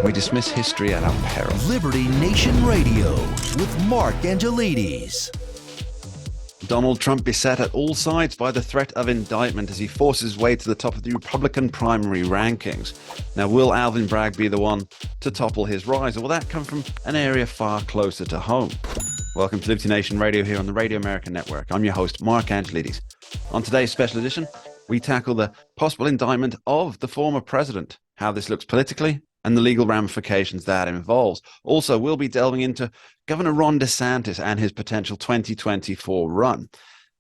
We dismiss history at our peril. Liberty Nation Radio with Mark Angelides. Donald Trump beset at all sides by the threat of indictment as he forces his way to the top of the Republican primary rankings. Now, will Alvin Bragg be the one to topple his rise, or will that come from an area far closer to home? Welcome to Liberty Nation Radio here on the Radio American Network. I'm your host, Mark Angelides. On today's special edition, we tackle the possible indictment of the former president, how this looks politically, and the legal ramifications that involves. Also, we'll be delving into Governor Ron DeSantis and his potential 2024 run.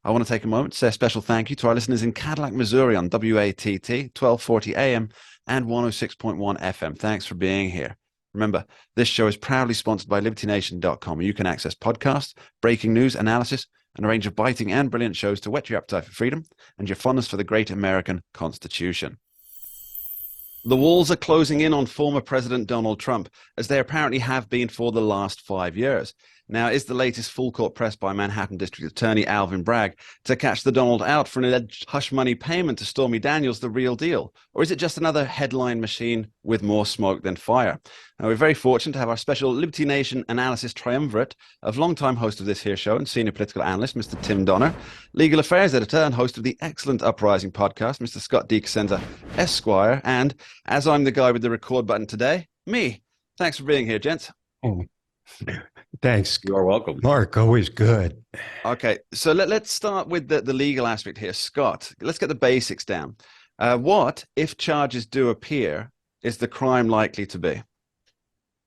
I want to take a moment to say a special thank you to our listeners in Cadillac, Missouri on WATT, 1240 AM and 106.1 FM. Thanks for being here. Remember, this show is proudly sponsored by LibertyNation.com, where you can access podcasts, breaking news, analysis, and a range of biting and brilliant shows to whet your appetite for freedom and your fondness for the great American Constitution. The walls are closing in on former President Donald Trump, as they apparently have been for the last 5 years. Now, is the latest full court press by Manhattan District Attorney Alvin Bragg to catch the Donald out for an alleged hush money payment to Stormy Daniels the real deal? Or is it just another headline machine with more smoke than fire? Now, we're very fortunate to have our special Liberty Nation analysis triumvirate of longtime host of this here show and senior political analyst, Mr. Tim Donner, legal affairs editor and host of the excellent Uprising podcast, Mr. Scott D. Cosenza, Esquire, and as I'm the guy with the record button today, me. Thanks for being here, gents. Thanks. You are welcome. Mark, always good. Okay, so let's start with the legal aspect here. Scott, let's get the basics down. What, if charges do appear, is the crime likely to be?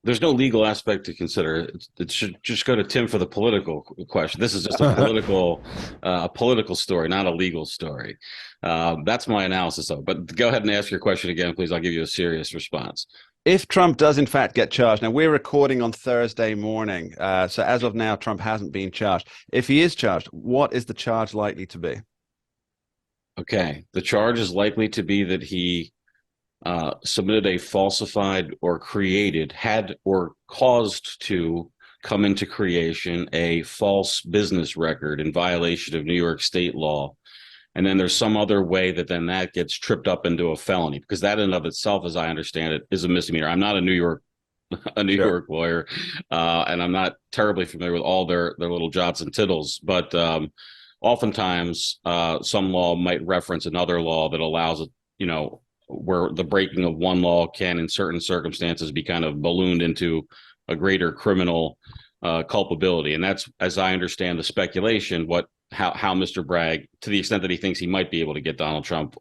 There's no legal aspect to consider. It should just go to Tim for the political question. This is just a political story, not a legal story. That's my analysis of it. But go ahead and ask your question again, please. I'll give you a serious response. If Trump does in fact get charged, now we're recording on Thursday morning, so as of now, Trump hasn't been charged. If he is charged, what is the charge likely to be? Okay, the charge is likely to be that he submitted a falsified or created, had or caused to come into creation a false business record in violation of New York state law. And then there's some other way that then that gets tripped up into a felony, because that in and of itself, as I understand it, is a misdemeanor. I'm not a New York lawyer, and I'm not terribly familiar with all their little jots and tittles. But oftentimes, some law might reference another law that allows it, where the breaking of one law can, in certain circumstances, be kind of ballooned into a greater criminal culpability. And that's, as I understand the speculation, how Mr. Bragg, to the extent that he thinks he might be able to get Donald Trump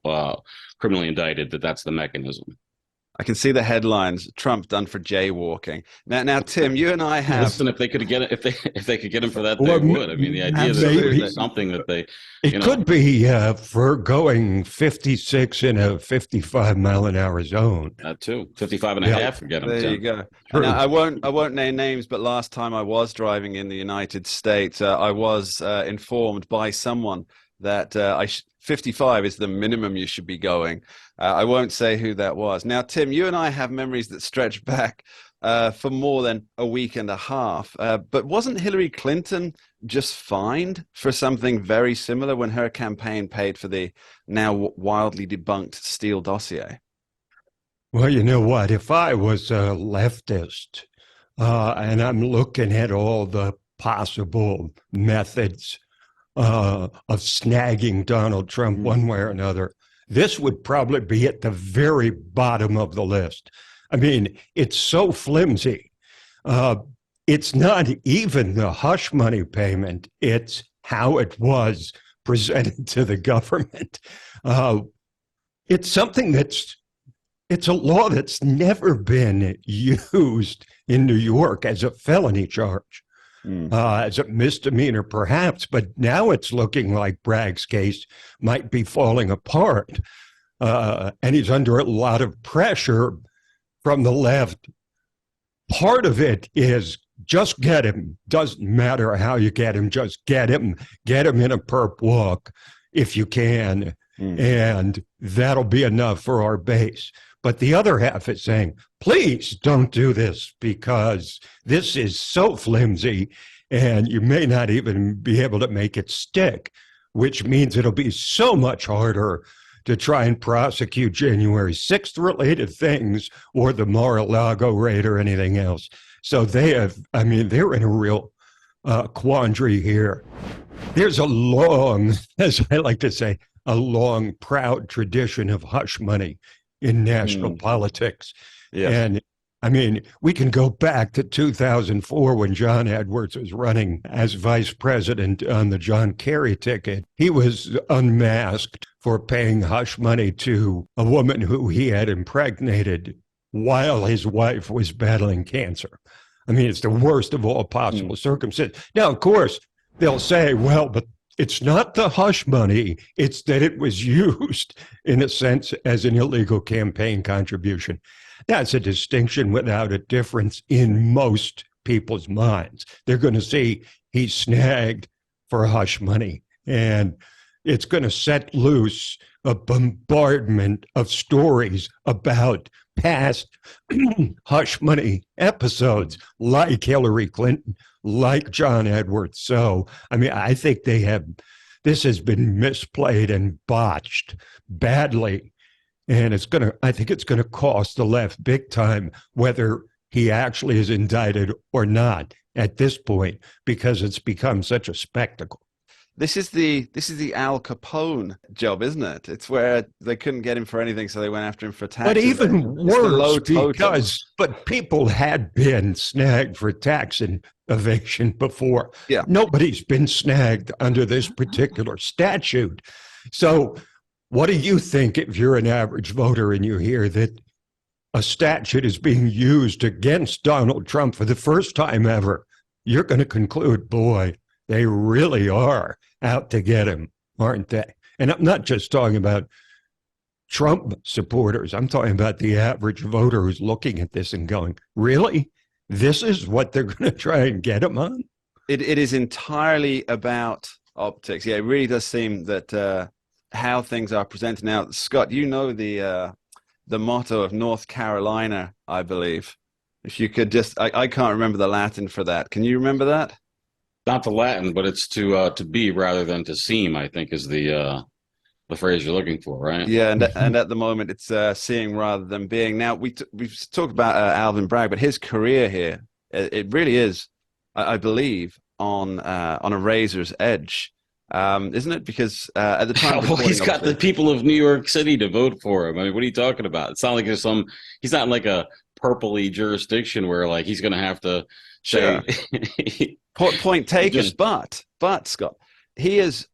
criminally indicted, that's the mechanism. I can see the headlines: Trump done for jaywalking. Now, Tim, you and I have. Listen, if they could get it, if they could get him for that, they would. I mean, the idea that there's something that they. It could be for going 56 in a 55-mile-an-hour zone. That too, 55 and a half. Get him. There you go. Now, I won't name names, but last time I was driving in the United States, I was informed by someone that 55 is the minimum you should be going. I won't say who that was. Now, Tim, you and I have memories that stretch back for more than a week and a half. But wasn't Hillary Clinton just fined for something very similar when her campaign paid for the now wildly debunked Steele dossier? Well, you know what? If I was a leftist and I'm looking at all the possible methods of snagging Donald Trump one way or another, this would probably be at the very bottom of the list. I mean, it's so flimsy. It's not even the hush money payment. It's how it was presented to the government. It's something it's a law that's never been used in New York as a felony charge. As a misdemeanor, perhaps, but now it's looking like Bragg's case might be falling apart. And he's under a lot of pressure from the left. Part of it is just get him. Doesn't matter how you get him, just get him. Get him in a perp walk if you can. And that'll be enough for our base. But the other half is saying, please don't do this because this is so flimsy and you may not even be able to make it stick, which means it'll be so much harder to try and prosecute January 6th related things or the Mar-a-Lago raid or anything else. So they're in a real quandary here. There's a long, as I like to say, a long, proud tradition of hush money in national politics. Yes. And I mean, we can go back to 2004 when John Edwards was running as vice president on the John Kerry ticket. He was unmasked for paying hush money to a woman who he had impregnated while his wife was battling cancer. I mean, it's the worst of all possible circumstances. Now, of course, they'll say, well, but it's not the hush money. It's that it was used, in a sense, as an illegal campaign contribution. That's a distinction without a difference in most people's minds. They're going to see he's snagged for hush money, and it's going to set loose a bombardment of stories about past hush money episodes like Hillary Clinton, like John Edwards. So, I mean, I think this has been misplayed and botched badly. And I think it's going to cost the left big time, whether he actually is indicted or not at this point, because it's become such a spectacle. This is the Al Capone job, isn't it? It's where they couldn't get him for anything, so they went after him for taxes. But even worse, totem. but people had been snagged for tax evasion before. Yeah. Nobody's been snagged under this particular statute. So what do you think if you're an average voter and you hear that a statute is being used against Donald Trump for the first time ever? You're going to conclude, boy, they really are out to get him, aren't they? And I'm not just talking about Trump supporters. I'm talking about the average voter who's looking at this and going, really? This is what they're going to try and get him on? It is entirely about optics. Yeah, it really does seem that how things are presented. Now, Scott, you know the motto of North Carolina, I believe. If you could just, I can't remember the Latin for that. Can you remember that? Not the Latin, but it's to be rather than to seem, I think, is the phrase you're looking for, right? Yeah, and at the moment it's seeing rather than being. Now we've talked about Alvin Bragg, but his career here, it really is, I believe, on a razor's edge, isn't it? Because at the time, well, he's got the people of New York City to vote for him. I mean, what are you talking about? It's not like there's he's not in like a purpley jurisdiction where like he's going to have to say. Sure. Point taken, but Scott, he is.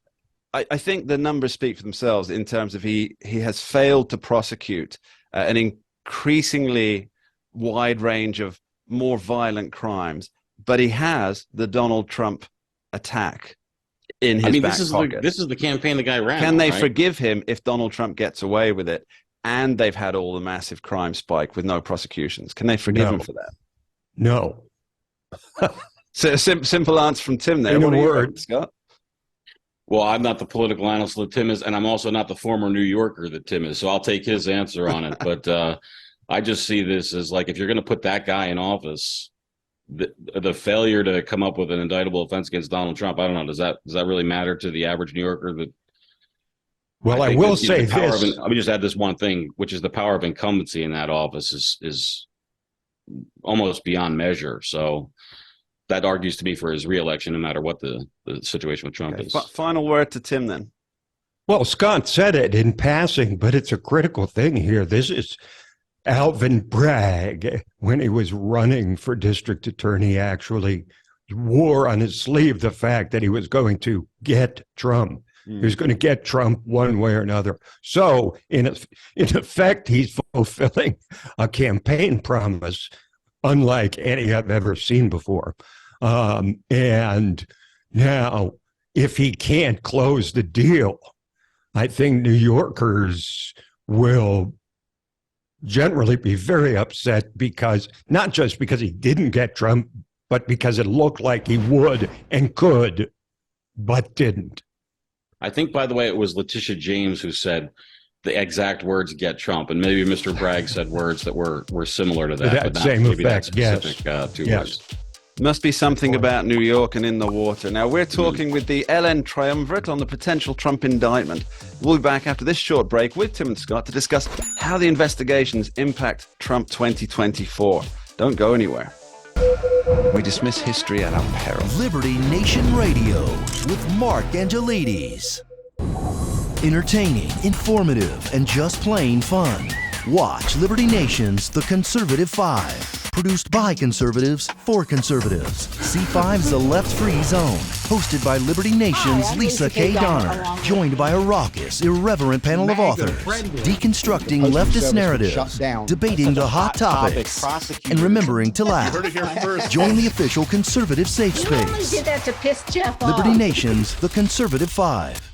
I think the numbers speak for themselves in terms of he has failed to prosecute an increasingly wide range of more violent crimes, but he has the Donald Trump attack in his back pocket. This is the campaign the guy ran. Can they forgive him if Donald Trump gets away with it and they've had all the massive crime spike with no prosecutions? Can they forgive him for that? No. So a simple answer from Tim there. In what a are word. you, Scott? Well, I'm not the political analyst that Tim is, and I'm also not the former New Yorker that Tim is, so I'll take his answer on it. But I just see this as like, if you're going to put that guy in office, the failure to come up with an indictable offense against Donald Trump, I don't know, does that really matter to the average New Yorker? Well, I will say this. Let me just add this one thing, which is the power of incumbency in that office is almost beyond measure. So that argues to me for his reelection, no matter what the situation with Trump is. Final word to Tim then. Well, Scott said it in passing, but it's a critical thing here. This is Alvin Bragg, when he was running for district attorney, actually wore on his sleeve the fact that he was going to get Trump. He was going to get Trump one way or another. So in effect, he's fulfilling a campaign promise unlike any I've ever seen before. And now, if he can't close the deal, I think New Yorkers will generally be very upset, because not just because he didn't get Trump, but because it looked like he would and could, but didn't. I think, by the way, it was Letitia James who said the exact words "get Trump," and maybe Mr. Bragg said words that were similar to that. That but same maybe effect, that specific, yes. two Yes. words. Must be something about New York and in the water. Now, we're talking with the LN Triumvirate on the potential Trump indictment. We'll be back after this short break with Tim and Scott to discuss how the investigations impact Trump 2024. Don't go anywhere. We dismiss history at our peril. Liberty Nation Radio with Mark Angelides. Entertaining, informative, and just plain fun. Watch Liberty Nation's The Conservative Five. Produced by conservatives for conservatives. C5's The Left Free Zone. Hosted by Liberty Nation's Lisa K. Donner. Joined by a raucous, irreverent panel of authors. Deconstructing leftist narratives. Debating the hot topics. And remembering to laugh. Join the official conservative safe You only space. did that to piss Jeff off. Liberty Nation's The Conservative Five.